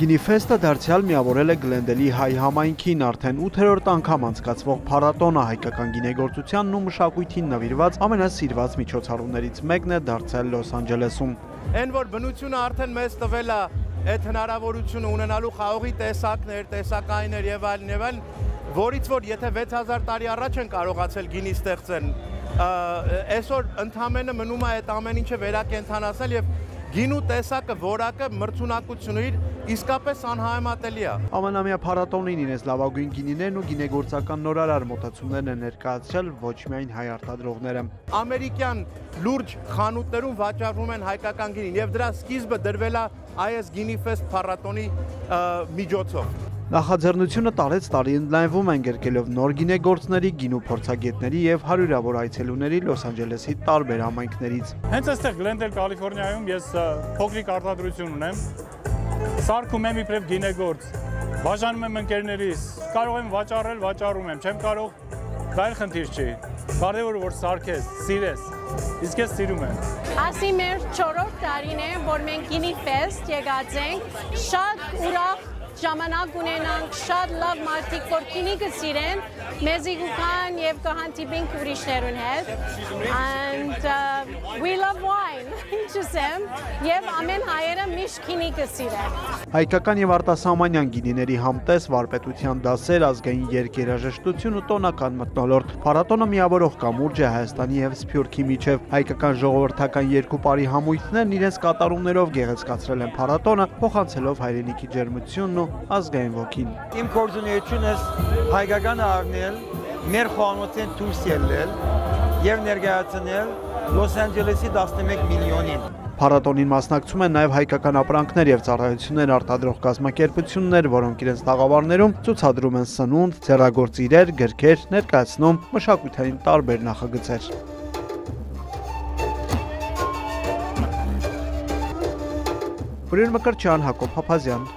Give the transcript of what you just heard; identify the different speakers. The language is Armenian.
Speaker 1: Գինիֆեստը դարձյալ միավորել է Գլենդելի հայ համայնքին, արդեն 8-րդ անգամ անցկացվող փառատոնը հայկական գինեգործությանն ու մշակույթին նվիրված ամենասիրված միջոցառումներից մեկն է դարձել Լոս Անջելեսում։
Speaker 2: Այն որ բնությունը արդեն մեզ տվել է այդ հնարավորությունը ունենալու խաղողի տեսակներ, տեսակայիններ եւ այլն, որից որ եթե 6000 տարի առաջ են կարողացել գինի ստեղծեն, այսօր ընդամենը մնում է այդ ամեն ինչը վերակենդանացնել եւ գինու տեսակը, որակը, մրցունակությունը իսկապես անհայմատելի է։
Speaker 1: Ամանամյա փառատոնին իրենց լավագույն գինիներն ու գինեգործական նորարար մոտեցումներն են ներկայացրել ոչ միայն հայ արտադրողները։
Speaker 2: Ամերիկյան լուրջ խանութներում վաճառվում են հայկական գինին եւ դրա սկիզբը դրվել է այս Գինիֆեստ փառատոնի միջոցով։
Speaker 1: Նախաձեռնությունը տարեց տարի ընդլայնվում են գրկելով նոր գինեգործների, գինու փորձագետների եւ հարյուրավոր այցելուների Լոս Անջելեսի տարբեր համայնքներից։
Speaker 3: Հենց այստեղ Գլենդել, Կալիֆոռնիայում ես փոքրիկ արտադրություն ունեմ։ Սարքում եմ իբրև գինեգործ։ Բաժանում եմ ընկերներիս։ Կարող եմ վաճառել, վաճառում եմ։ Չեմ կարող, դա էլ խնդիր չի։ Կարևորը որ սարքես, սիրես։ Իսկ ես սիրում եմ։
Speaker 4: Ասի մեր 4-րդ տարին է, որ մենք Գինիֆեստ եկած ենք, շատ ուրախ ժամանակ ունենանք, շատ լավ մարդիկ, որ գինիքը սիրեն, մեզի կուքան եւ կհանդիպենք ուրիշներուն հետ։ And we love wine, ինչսեմ, եւ ամեն հայերը միշտ գինիքը սիրեն։
Speaker 1: Հայկական եւ արտասահմանյան գինիների համտես, վարպետության դասեր, ազգային երգերաժշտություն ու տոնական մթնոլորտ։ Փառատոնը միավորող կամուրջ է Հայաստանի եւ Սփյուռքի միջև։ Հայկական ժողովրդական երկու բարի համույթներն իրենց կատարումներով գեղեցկացրել են փառատոնը, փոխանցելով հայրենիքի ջերմությունն ու ազգային ոգին։
Speaker 5: Իմ գործունեությունը հայկական առնել, մեր խոհանոցեն դուրս ելնել եւ ներկայացնել Լոս Անջելեսի 11 միլիոնին։
Speaker 1: Փառատոնին մասնակցում են նաև հայկական ապրանքներ եւ ծառայություններ արտադրող կազմակերպություններ, որոնք իրենց տաղավարներում ցուցադրում են սնունդ, ձեռագործ իրեր, գրքեր, ներկայացնում մշակութային տարբեր նախագծեր։ Բրին Մկրտչյան, Հակոբ Փափազյան,